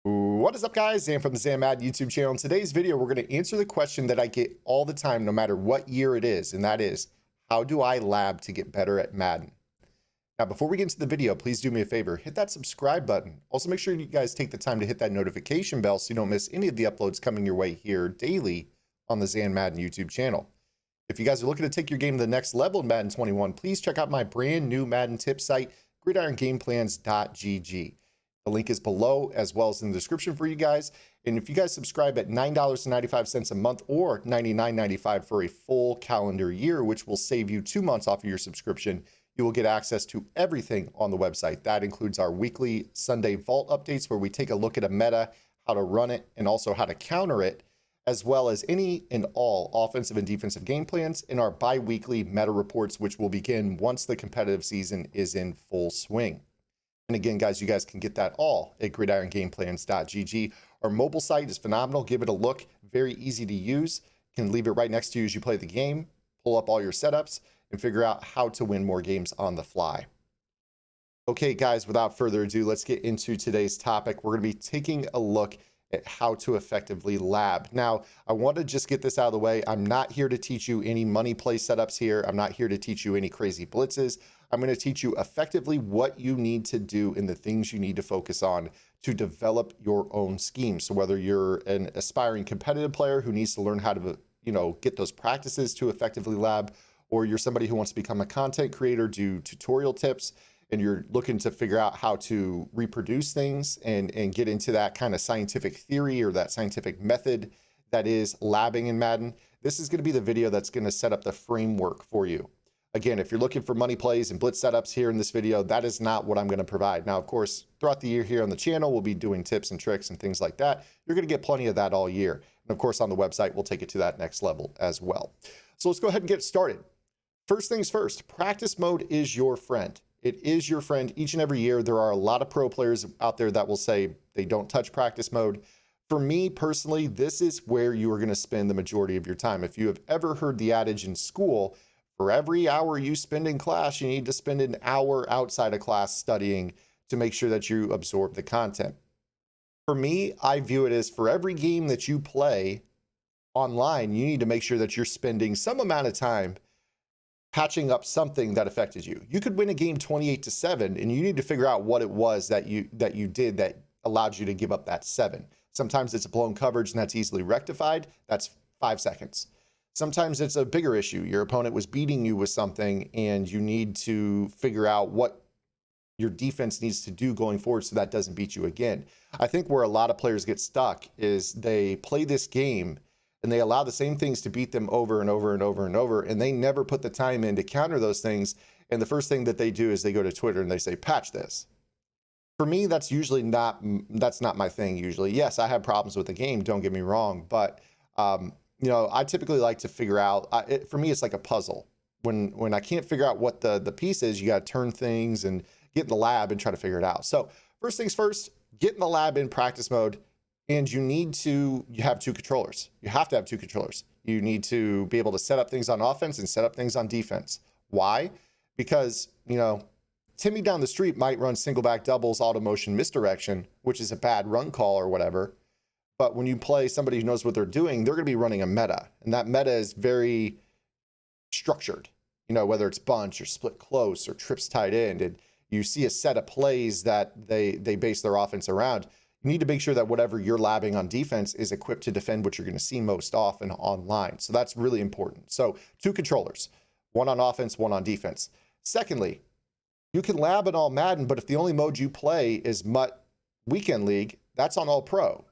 What is up, guys? Zan from the Zan Madden YouTube channel. In today's video, we're going to answer the question that I get all the time, no matter what year it is, and that is, how do I lab to get better at Madden? Now, before we get into the video, please do me a favor, hit that subscribe button. Also, make sure you guys take the time to hit that notification bell so you don't miss any of the uploads coming your way here daily on the Zan Madden YouTube channel. If you guys are looking to take your game to the next level in Madden 21, please check out my brand new Madden tip site, gridirongameplans.gg. The link is below as well as in the description for you guys. And if you guys subscribe at $9.95 a month or $99.95 for a full calendar year, which will save you 2 months off of your subscription, you will get access to everything on the website. That includes our weekly Sunday Vault updates where we take a look at a meta, how to run it, and also how to counter it, as well as any and all offensive and defensive game plans, in our bi-weekly meta reports, which will begin once the competitive season is in full swing. And again, guys, you guys can get that all at gridirongameplans.gg. Our mobile site is phenomenal. Give it a look. Very easy to use. You can leave it right next to you as you play the game, pull up all your setups, and figure out how to win more games on the fly. Okay, guys, without further ado, let's get into today's topic. We're going to be taking a look at how to effectively lab. Now, I want to just get this out of the way. I'm not here to teach you any money play setups here. I'm not here to teach you any crazy blitzes. I'm going to teach you effectively what you need to do and the things you need to focus on to develop your own scheme. So whether you're an aspiring competitive player who needs to learn how to, get those practices to effectively lab, or you're somebody who wants to become a content creator, do tutorial tips, and you're looking to figure out how to reproduce things and get into that kind of scientific theory or that scientific method that is labbing in Madden, this is going to be the video that's going to set up the framework for you. Again, if you're looking for money plays and blitz setups here in this video, that is not what I'm going to provide. Now, of course, throughout the year here on the channel, we'll be doing tips and tricks and things like that. You're going to get plenty of that all year. And of course, on the website, we'll take it to that next level as well. So let's go ahead and get started. First things first, practice mode is your friend. It is your friend each and every year. There are a lot of pro players out there that will say they don't touch practice mode. For me personally, this is where you are going to spend the majority of your time. If you have ever heard the adage in school, for every hour you spend in class, you need to spend an hour outside of class studying to make sure that you absorb the content. For me, I view it as for every game that you play online, you need to make sure that you're spending some amount of time patching up something that affected you. You could win a game 28-7, and you need to figure out what it was that you did that allowed you to give up that 7. Sometimes it's a blown coverage and that's easily rectified. That's 5 seconds. Sometimes it's a bigger issue. Your opponent was beating you with something and you need to figure out what your defense needs to do going forward so that doesn't beat you again. I think where a lot of players get stuck is they play this game and they allow the same things to beat them over and over and over and over, and they never put the time in to counter those things. And the first thing that they do is they go to Twitter and they say, patch this. For me, that's not my thing usually. Yes, I have problems with the game, don't get me wrong, but I typically like to figure out, for me, it's like a puzzle. When I can't figure out what the piece is, you got to turn things and get in the lab and try to figure it out. So first things first, get in the lab in practice mode. And you have 2 controllers. You have to have 2 controllers. You need to be able to set up things on offense and set up things on defense. Why? Because, Timmy down the street might run single back doubles, auto motion misdirection, which is a bad run call or whatever. But when you play somebody who knows what they're doing, they're going to be running a meta. And that meta is very structured, whether it's bunch or split close or trips tight end. And you see a set of plays that they base their offense around. You need to make sure that whatever you're labbing on defense is equipped to defend what you're going to see most often online. So that's really important. So 2 controllers, 1 on offense, 1 on defense. Secondly, you can lab in all Madden, but if the only mode you play is MUT Weekend League, that's on all pro.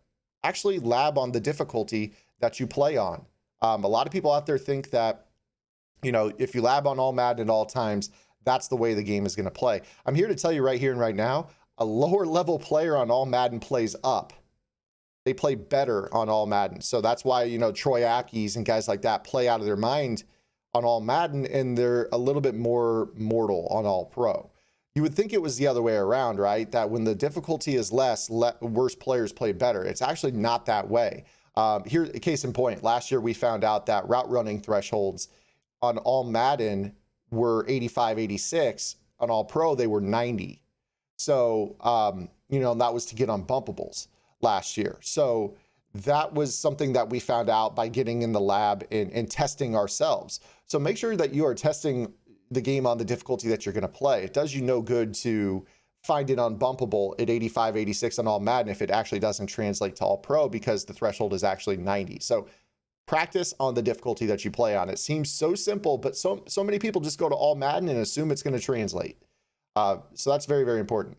Actually lab on the difficulty that you play on. A lot of people out there think that, if you lab on all Madden at all times, that's the way the game is going to play. I'm here to tell you right here and right now, a lower level player on all Madden plays up. They play better on all Madden. So that's why, Troy Apke's and guys like that play out of their mind on all Madden, and they're a little bit more mortal on all pro. You would think it was the other way around, right? That when the difficulty is less, worse players play better. It's actually not that way. Here, case in point, last year we found out that route running thresholds on all Madden were 85, 86. On all pro, they were 90. So, that was to get on bumpables. last year. So that was something that we found out by getting in the lab and testing ourselves. So make sure that you are testing the game on the difficulty that you're going to play. It does you no good to find it unbumpable at 85, 86 on all Madden if it actually doesn't translate to all pro, because the threshold is actually 90. So practice on the difficulty that you play on. It seems so simple, but so many people just go to all Madden and assume it's going to translate. So that's very, very important.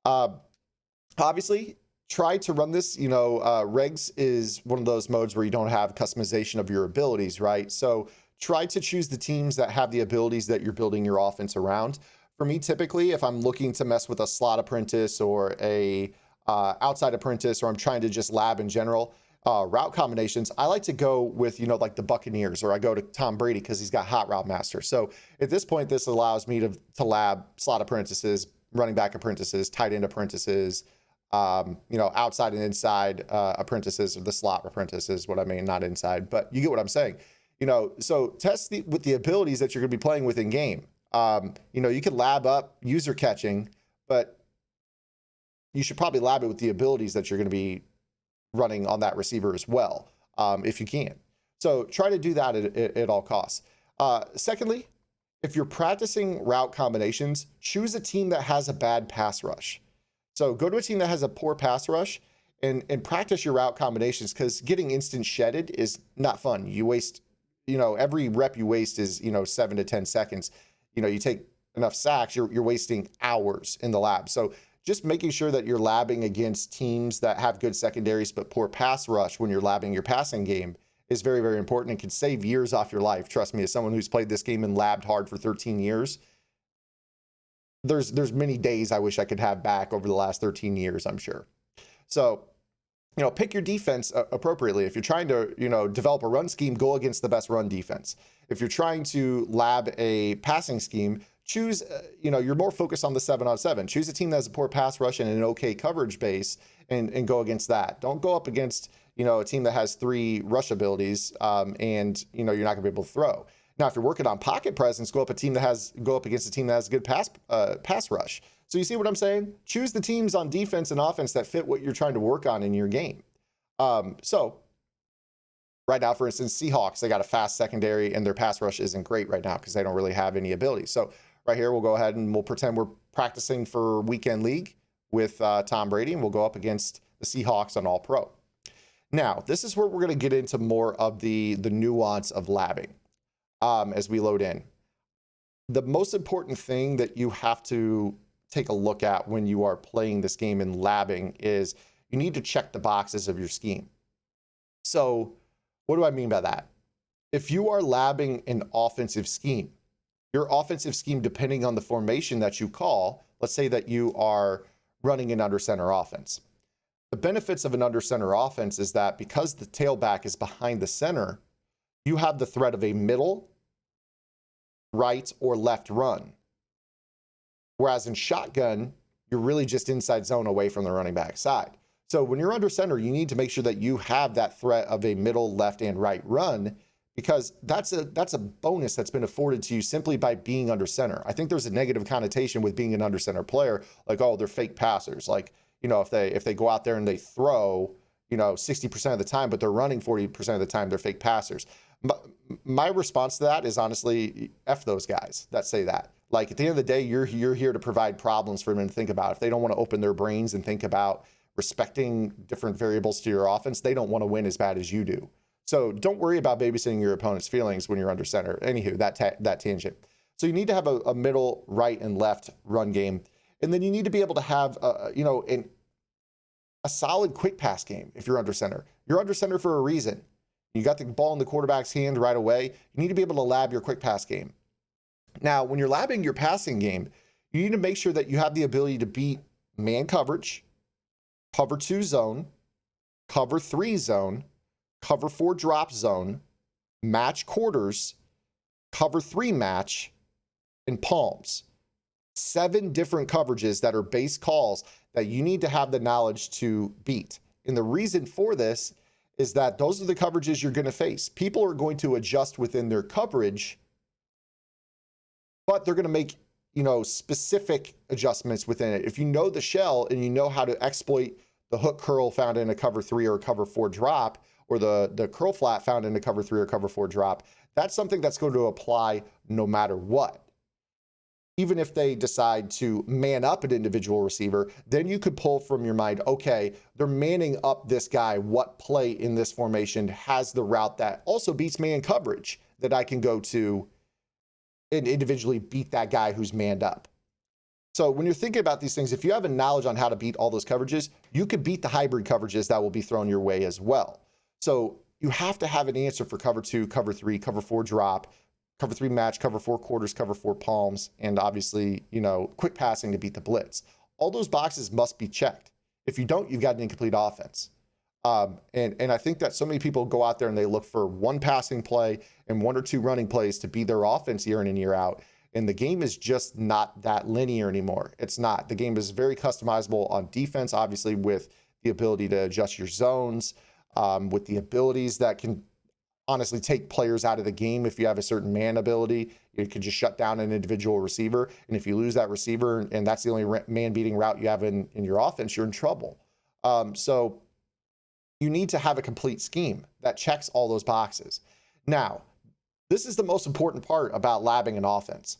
Obviously, try to run this. Regs is one of those modes where you don't have customization of your abilities, right? So try to choose the teams that have the abilities that you're building your offense around. For me, typically, if I'm looking to mess with a slot apprentice or a outside apprentice, or I'm trying to just lab in general, route combinations, I like to go with, like the Buccaneers, or I go to Tom Brady because he's got hot route master. So at this point, this allows me to lab slot apprentices, running back apprentices, tight end apprentices, outside and inside apprentices, or the slot apprentices, what I mean, not inside, but you get what I'm saying. So test with the abilities that you're going to be playing with in game. You can lab up user catching, but you should probably lab it with the abilities that you're going to be running on that receiver as well, if you can. So try to do that at all costs. Secondly, if you're practicing route combinations, choose a team that has a bad pass rush. So go to a team that has a poor pass rush and practice your route combinations, because getting instant shedded is not fun. You waste, every rep you waste is, 7 to 10 seconds. You take enough sacks, you're wasting hours in the lab. So just making sure that you're labbing against teams that have good secondaries but poor pass rush when you're labbing your passing game is very, very important and can save years off your life. Trust me, as someone who's played this game and labbed hard for 13 years, there's many days I wish I could have back over the last 13 years, I'm sure. So, pick your defense appropriately. If you're trying to, develop a run scheme, go against the best run defense. If you're trying to lab a passing scheme, choose, you're more focused on the 7-on-7. Choose a team that has a poor pass rush and an okay coverage base and go against that. Don't go up against, a team that has 3 rush abilities and, you're not going to be able to throw. Now, if you're working on pocket presence, go up against a team that has a good pass rush. So you see what I'm saying? Choose the teams on defense and offense that fit what you're trying to work on in your game. So right now, for instance, Seahawks, they got a fast secondary and their pass rush isn't great right now because they don't really have any ability. So right here, we'll go ahead and we'll pretend we're practicing for weekend league with Tom Brady, and we'll go up against the Seahawks on All Pro. Now, this is where we're going to get into more of the nuance of labbing as we load in. The most important thing that you have to take a look at when you are playing this game in labbing is you need to check the boxes of your scheme. So what do I mean by that? If you are labbing an offensive scheme, your offensive scheme, depending on the formation that you call, let's say that you are running an under center offense. The benefits of an under center offense is that because the tailback is behind the center, you have the threat of a middle, right, or left run. Whereas in shotgun, you're really just inside zone away from the running back side. So when you're under center, you need to make sure that you have that threat of a middle, left, and right run, because that's a bonus that's been afforded to you simply by being under center. I think there's a negative connotation with being an under center player, like, oh, they're fake passers. Like, if they go out there and they throw, 60% of the time, but they're running 40% of the time, they're fake passers. My response to that is honestly, F those guys that say that. Like, at the end of the day, you're here to provide problems for them to think about. If they don't want to open their brains and think about respecting different variables to your offense, they don't want to win as bad as you do. So don't worry about babysitting your opponent's feelings when you're under center. Anywho, that tangent. So you need to have a middle, right, and left run game. And then you need to be able to have, a solid quick pass game if you're under center. You're under center for a reason. You got the ball in the quarterback's hand right away. You need to be able to lab your quick pass game. Now, when you're labbing your passing game, you need to make sure that you have the ability to beat man coverage, cover 2 zone, cover 3 zone, cover 4 drop zone, match quarters, cover 3 match, and palms. 7 different coverages that are base calls that you need to have the knowledge to beat. And the reason for this is that those are the coverages you're going to face. People are going to adjust within their coverage, but they're going to make, specific adjustments within it. If you know the shell and you know how to exploit the hook curl found in a cover 3 or a cover 4 drop, or the curl flat found in a cover 3 or cover 4 drop, that's something that's going to apply no matter what. Even if they decide to man up an individual receiver, then you could pull from your mind, okay, they're manning up this guy. What play in this formation has the route that also beats man coverage that I can go to and individually beat that guy who's manned up? So when you're thinking about these things, if you have a knowledge on how to beat all those coverages, you could beat the hybrid coverages that will be thrown your way as well. So you have to have an answer for cover 2, cover 3, cover 4 drop, cover 3 match, cover 4 quarters, cover 4 palms, and obviously, quick passing to beat the blitz. All those boxes must be checked. If you don't, you've got an incomplete offense. And I think that so many people go out there and they look for one passing play and 1 or 2 running plays to be their offense year in and year out. And the game is just not that linear anymore. It's not. The game is very customizable on defense, obviously, with the ability to adjust your zones, with the abilities that can honestly take players out of the game. If you have a certain man ability, you can just shut down an individual receiver. And if you lose that receiver and that's the only man beating route you have in your offense, you're in trouble. So you need to have a complete scheme that checks all those boxes. Now, this is the most important part about labbing an offense.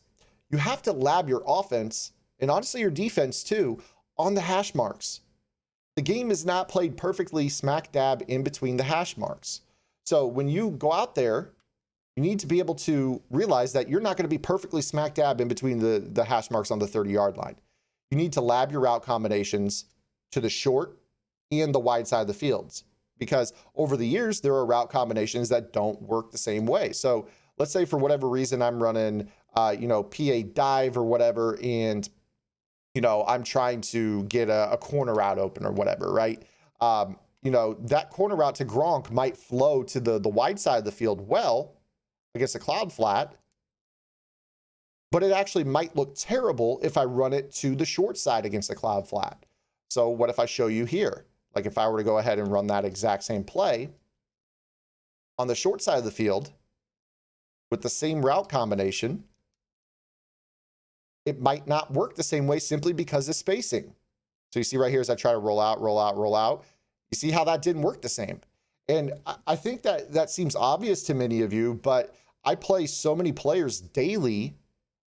You have to lab your offense, and honestly your defense too, on the hash marks. The game is not played perfectly smack dab in between the hash marks. So when you go out there, you need to be able to realize that you're not going to be perfectly smack dab in between the hash marks on the 30-yard line. You need to lab your route combinations to the short and the wide side of the fields, because over the years, there are route combinations that don't work the same way. So let's say for whatever reason, I'm running, PA dive or whatever, and, I'm trying to get a corner route open or whatever, right? That corner route to Gronk might flow to the wide side of the field well against a cloud flat, but it actually might look terrible if I run it to the short side against a cloud flat. So what if I show you here? Like if I were to go ahead and run that exact same play on the short side of the field with the same route combination, it might not work the same way simply because of spacing. So you see right here as I try to roll out, you see how that didn't work the same. And I think that seems obvious to many of you, but I play so many players daily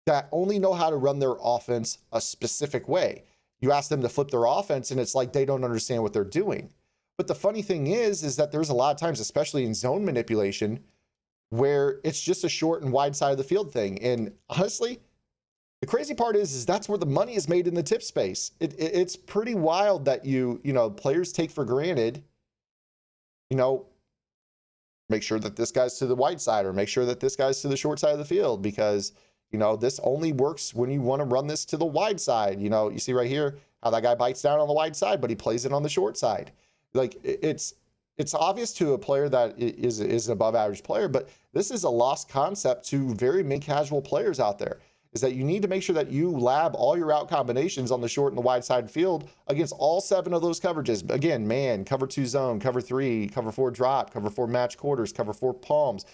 that only know how to run their offense a specific way. You ask them to flip their offense and it's like they don't understand what they're doing. But the funny thing is that there's a lot of times, especially in zone manipulation, where it's just a short and wide side of the field thing. And honestly, the crazy part is that's where the money is made in the tip space. It's pretty wild that players take for granted, make sure that this guy's to the wide side or make sure that this guy's to the short side of the field, because this only works when you want to run this to the wide side. You see right here how that guy bites down on the wide side, but he plays it on the short side. Like it's obvious to a player that is an above average player, but this is a lost concept to very many casual players out there, is that you need to make sure that you lab all your route combinations on the short and the wide side field against all 7 of those coverages. Again, man, cover 2 zone, cover 3, cover 4 drop, cover 4 match quarters, cover 4 palms,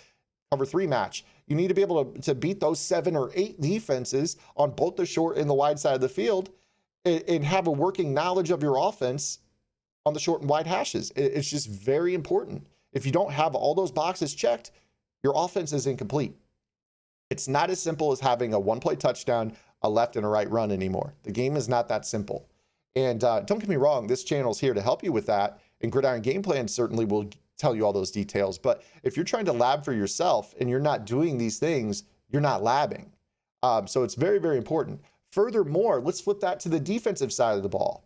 cover 3 match. You need to be able to beat those 7 or 8 defenses on both the short and the wide side of the field and have a working knowledge of your offense on the short and wide hashes. It's just very important. If you don't have all those boxes checked, your offense is incomplete. It's not as simple as having a 1-play touchdown, a left and a right run anymore. The game is not that simple. And don't get me wrong, this channel is here to help you with that. And Gridiron Game Plan certainly will tell you all those details. But if you're trying to lab for yourself and you're not doing these things, you're not labbing. So it's very, very important. Furthermore, let's flip that to the defensive side of the ball.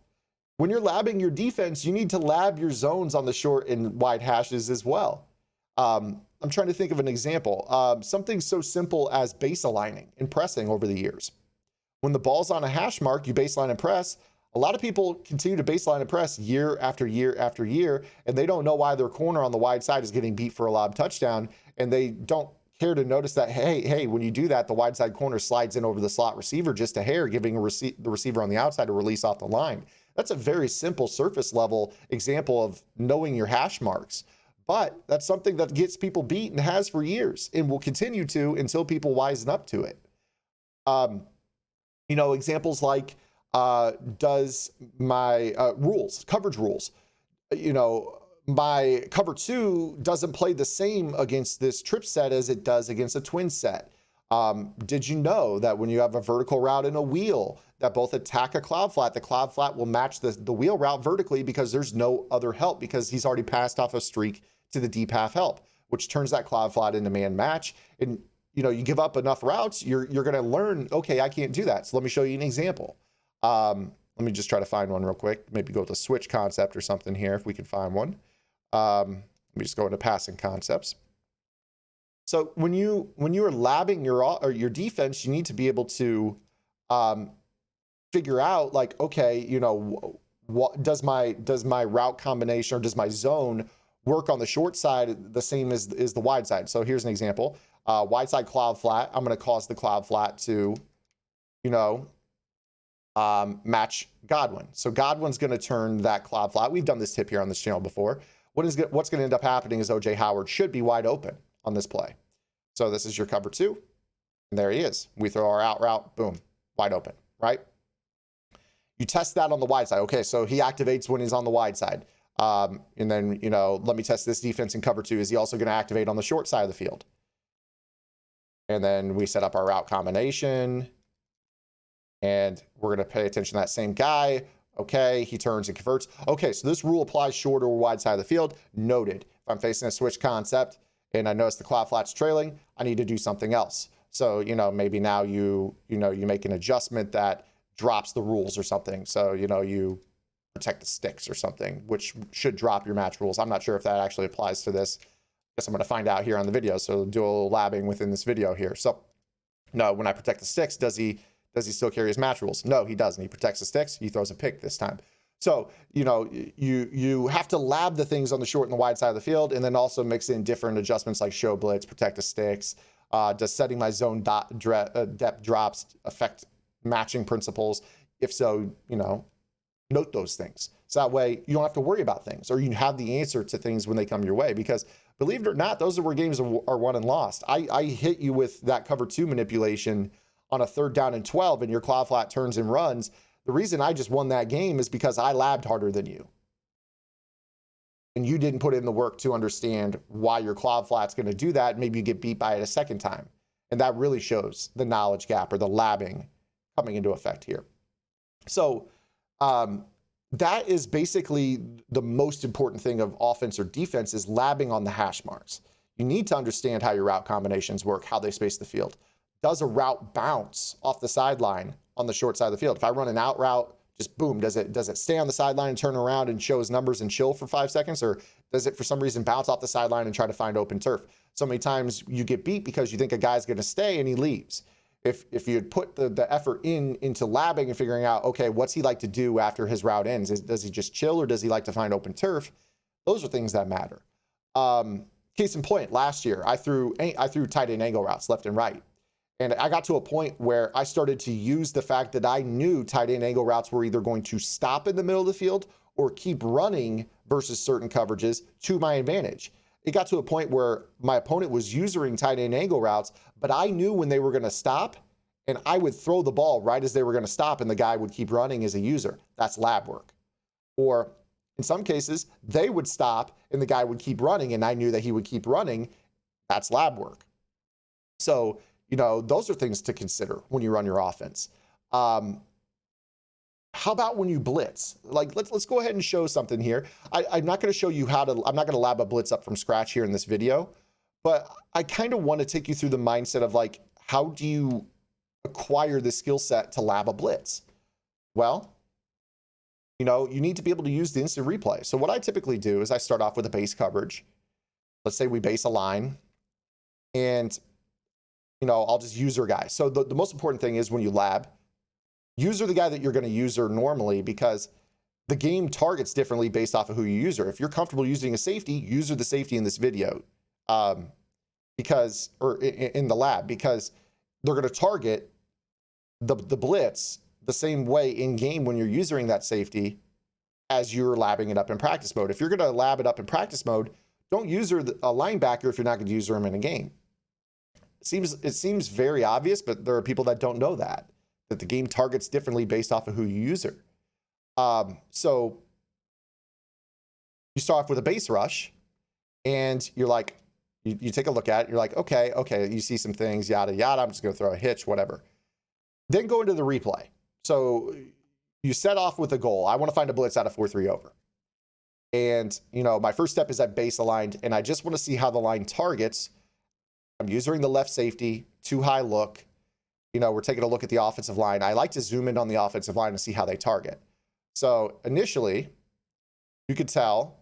When you're labbing your defense, you need to lab your zones on the short and wide hashes as well. I'm trying to think of an example. Something so simple as base aligning and pressing over the years. When the ball's on a hash mark, you baseline and press. A lot of people continue to baseline and press year after year after year, and they don't know why their corner on the wide side is getting beat for a lob touchdown, and they don't care to notice that, hey, when you do that, the wide side corner slides in over the slot receiver just a hair, giving the receiver on the outside a release off the line. That's a very simple surface level example of knowing your hash marks. But that's something that gets people beat and has for years and will continue to until people wisen up to it. Examples like does my coverage rules, my cover 2 doesn't play the same against this trip set as it does against a twin set. Did you know that when you have a vertical route and a wheel that both attack a cloud flat, the cloud flat will match the wheel route vertically because there's no other help, because he's already passed off a streak to the deep half help, which turns that cloud flat into man match. And you give up enough routes, you're going to learn, okay, I can't do that. So let me show you an example. Let me just try to find one real quick. Maybe go with a switch concept or something here if we can find one. Let me just go into passing concepts. So when you are labbing your defense, you need to be able to figure out, like, okay, what does my route combination or does my zone work on the short side the same as the wide side? So here's an example. Wide side cloud flat. I'm going to cause the cloud flat to, match Godwin. So Godwin's going to turn that cloud flat. We've done this tip here on this channel before. What's going to end up happening is OJ Howard should be wide open on this play. So this is your cover 2. And there he is. We throw our out route, boom, wide open, right? You test that on the wide side. Okay, so he activates when he's on the wide side. And then, let me test this defense in cover 2. Is he also going to activate on the short side of the field? And then we set up our route combination. And we're going to pay attention to that same guy. Okay, he turns and converts. Okay, so this rule applies short or wide side of the field. Noted. If I'm facing a switch concept and I notice the cloud flat's trailing, I need to do something else. So, maybe now you make an adjustment that drops the rules or something. So, you protect the sticks or something, which should drop your match rules. I'm not sure if that actually applies to this. Guess I'm going to find out here on the video. So do a little labbing within this video here. So no, when I protect the sticks, does he still carry his match rules? No, he doesn't. He protects the sticks. He throws a pick this time. So, you have to lab the things on the short and the wide side of the field, and then also mix in different adjustments like show blitz, protect the sticks. Does setting my zone depth drops affect matching principles? If so, note those things. So that way you don't have to worry about things, or you have the answer to things when they come your way. Because believe it or not, those are where games are won and lost. I hit you with that cover 2 manipulation on a 3rd down and 12, and your cloud flat turns and runs. The reason I just won that game is because I labbed harder than you. And you didn't put in the work to understand why your cloud flat's going to do that. Maybe you get beat by it a second time. And that really shows the knowledge gap or the labbing coming into effect here. So that is basically the most important thing of offense or defense, is labbing on the hash marks. You need to understand how your route combinations work, how they space the field. Does a route bounce off the sideline on the short side of the field? If I run an out route, just boom, does it stay on the sideline and turn around and show his numbers and chill for 5 seconds? Or does it for some reason bounce off the sideline and try to find open turf? So many times you get beat because you think a guy's going to stay and he leaves. If you had put the effort into labbing and figuring out, okay, what's he like to do after his route ends? Does he just chill, or does he like to find open turf? Those are things that matter. Case in point, last year, I threw tight end angle routes left and right. And I got to a point where I started to use the fact that I knew tight end angle routes were either going to stop in the middle of the field or keep running versus certain coverages to my advantage. It got to a point where my opponent was using tight end angle routes, but I knew when they were going to stop, and I would throw the ball right as they were going to stop, and the guy would keep running as a user. That's lab work. Or in some cases, they would stop and the guy would keep running, and I knew that he would keep running. That's lab work. So, those are things to consider when you run your offense. How about when you blitz? Like, let's go ahead and show something here. I'm not going to show you I'm not going to lab a blitz up from scratch here in this video, but I kind of want to take you through the mindset of, like, how do you acquire the skill set to lab a blitz? Well, you need to be able to use the instant replay. So what I typically do is I start off with a base coverage. Let's say we base a line, and I'll just user guy. So the most important thing is when you lab, user the guy that you're going to user normally, because the game targets differently based off of who you user. If you're comfortable using a safety, user the safety in this video, or in the lab, because they're going to target the blitz the same way in game when you're using that safety as you're labbing it up in practice mode. If you're going to lab it up in practice mode, don't user a linebacker if you're not going to user him in a game. It seems very obvious, but there are people that don't know that. that the game targets differently based off of who you use her. So you start off with a base rush, and you're like, you take a look at it, you're like, okay, you see some things, yada, yada, I'm just going to throw a hitch, whatever. Then go into the replay. So you set off with a goal. I want to find a blitz out of 4-3 over. And, my first step is I base aligned, and I just want to see how the line targets. I'm using the left safety, too high look. We're taking a look at the offensive line. I like to zoom in on the offensive line and see how they target. So initially, you could tell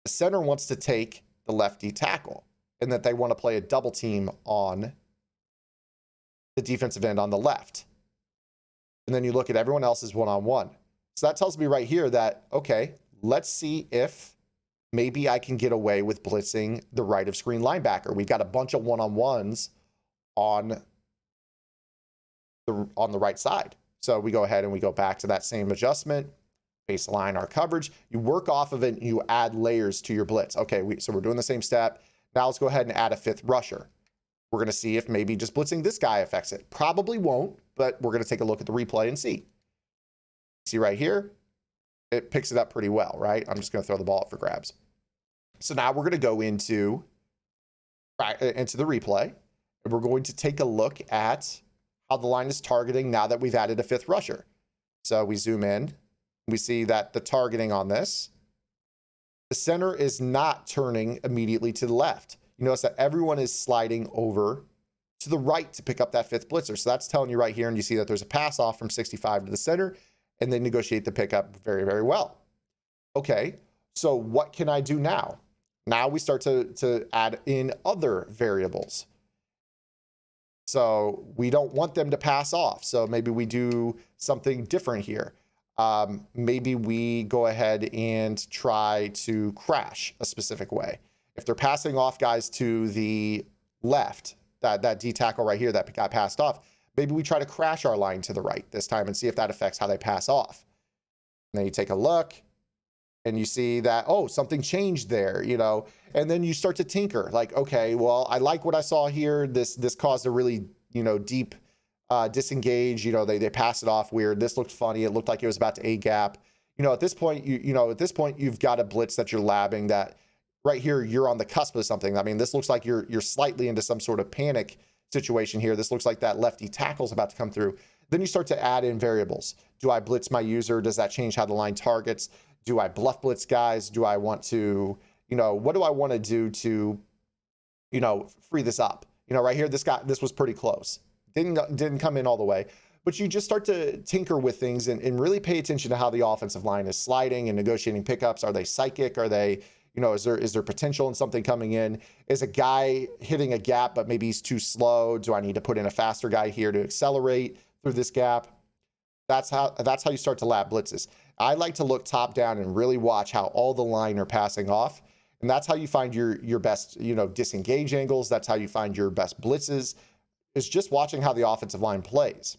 the center wants to take the lefty tackle and that they want to play a double team on the defensive end on the left. And then you look at everyone else's one-on-one. So that tells me right here that, okay, let's see if maybe I can get away with blitzing the right of screen linebacker. We've got a bunch of one-on-ones on the right side. So we go ahead and we go back to that same adjustment, baseline our coverage. You work off of it and you add layers to your blitz. Okay, so we're doing the same step. Now let's go ahead and add a fifth rusher. We're going to see if maybe just blitzing this guy affects it. Probably won't, but we're going to take a look at the replay and see. See right here, it picks it up pretty well, right? I'm just going to throw the ball up for grabs. So now we're going to go into the replay, and we're going to take a look at how the line is targeting now that we've added a fifth rusher. So we zoom in, we see that the targeting on this, the center is not turning immediately to the left. You notice that everyone is sliding over to the right to pick up that fifth blitzer. So that's telling you right here, and you see that there's a pass off from 65 to the center, and they negotiate the pickup very, very well. Okay, so what can I do now? Now we start to add in other variables. So we don't want them to pass off. So maybe we do something different here. Maybe we go ahead and try to crash a specific way. If they're passing off guys to the left, that D tackle right here that got passed off, maybe we try to crash our line to the right this time and see if that affects how they pass off. And then you take a look and you see that, oh, something changed there, and then you start to tinker like, okay, well, I like what I saw here. This caused a really, deep disengage. They pass it off weird. This looked funny. It looked like it was about to A gap. At this point, you've got a blitz that you're labbing that right here, you're on the cusp of something. I mean, this looks like you're slightly into some sort of panic situation here. This looks like that lefty tackle's about to come through. Then you start to add in variables. Do I blitz my user? Does that change how the line targets? Do I bluff blitz guys? Do I want to, what do I want to do to, free this up? Right here, this was pretty close. Didn't come in all the way, but you just start to tinker with things and really pay attention to how the offensive line is sliding and negotiating pickups. Are they psychic? Are they, is there potential in something coming in? Is a guy hitting a gap, but maybe he's too slow? Do I need to put in a faster guy here to accelerate through this gap? That's how you start to lab blitzes. I like to look top down and really watch how all the line are passing off. And that's how you find your best, disengage angles. That's how you find your best blitzes, is just watching how the offensive line plays.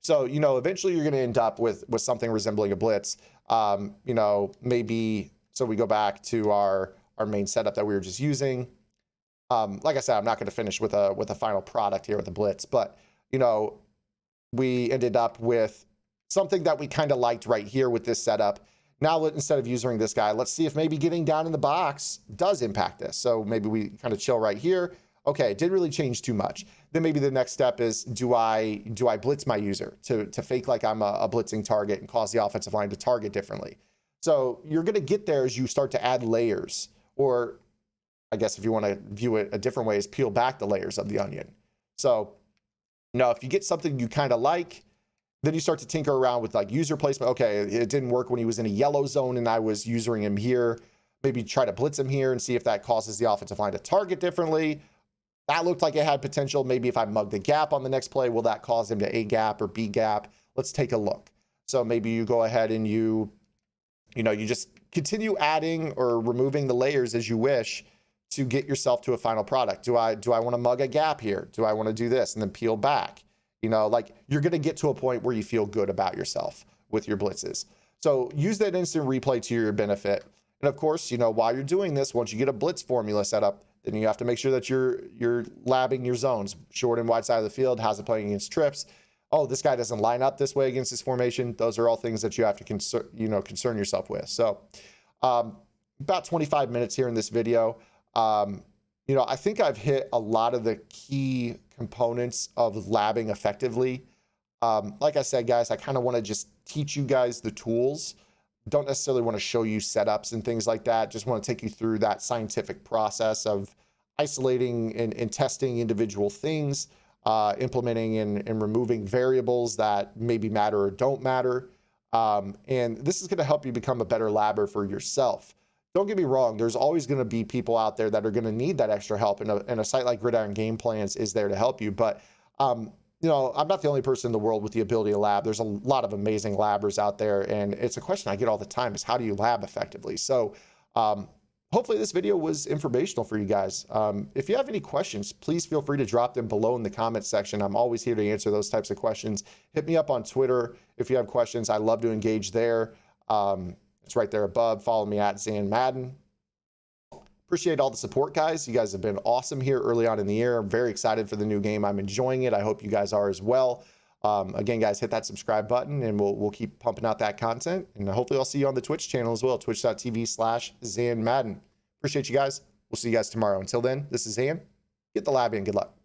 So, eventually you're going to end up with something resembling a blitz. Maybe, so we go back to our main setup that we were just using. Like I said, I'm not going to finish with a final product here with a blitz, but, we ended up with something that we kind of liked right here with this setup. Now, instead of using this guy, let's see if maybe getting down in the box does impact this. So maybe we kind of chill right here. Okay, it didn't really change too much. Then maybe the next step is, do I blitz my user to fake like I'm a blitzing target and cause the offensive line to target differently? So you're going to get there as you start to add layers, or I guess if you want to view it a different way, is peel back the layers of the onion. So, if you get something you kind of like, then you start to tinker around with like user placement. Okay, it didn't work when he was in a yellow zone and I was using him here. Maybe try to blitz him here and see if that causes the offensive line to target differently. That looked like it had potential. Maybe if I mug the gap on the next play, will that cause him to A gap or B gap? Let's take a look. So maybe you go ahead and you just continue adding or removing the layers as you wish to get yourself to a final product. Do I want to mug a gap here? Do I want to do this and then peel back? Like you're going to get to a point where you feel good about yourself with your blitzes. So use that instant replay to your benefit. And of course, while you're doing this, once you get a blitz formula set up, then you have to make sure that you're labbing your zones, short and wide side of the field. How's it playing against trips? oh, this guy doesn't line up this way against this formation. Those are all things that you have to concern yourself with. So about 25 minutes here in this video. I think I've hit a lot of the key components of labbing effectively. Like I said, guys, I kind of want to just teach you guys the tools. Don't necessarily want to show you setups and things like that. Just want to take you through that scientific process of isolating and testing individual things, implementing and removing variables that maybe matter or don't matter. And this is going to help you become a better labber for yourself. Don't get me wrong, there's always going to be people out there that are going to need that extra help, and a site like Gridiron Game Plans is there to help you. But I'm not the only person in the world with the ability to lab. There's a lot of amazing labbers out there, and it's a question I get all the time is how do you lab effectively? So hopefully this video was informational for you guys. If you have any questions, please feel free to drop them below in the comment section. I'm always here to answer those types of questions. Hit me up on Twitter if you have questions. I love to engage there. It's right there above. Follow me at Zan Madden. Appreciate all the support, guys. You guys have been awesome here early on in the year. I'm very excited for the new game. I'm enjoying it. I hope you guys are as well. Again, guys, hit that subscribe button, and we'll keep pumping out that content. And hopefully I'll see you on the Twitch channel as well, twitch.tv/Zan Madden. Appreciate you guys. We'll see you guys tomorrow. Until then, this is Zan. Get the lab in. Good luck.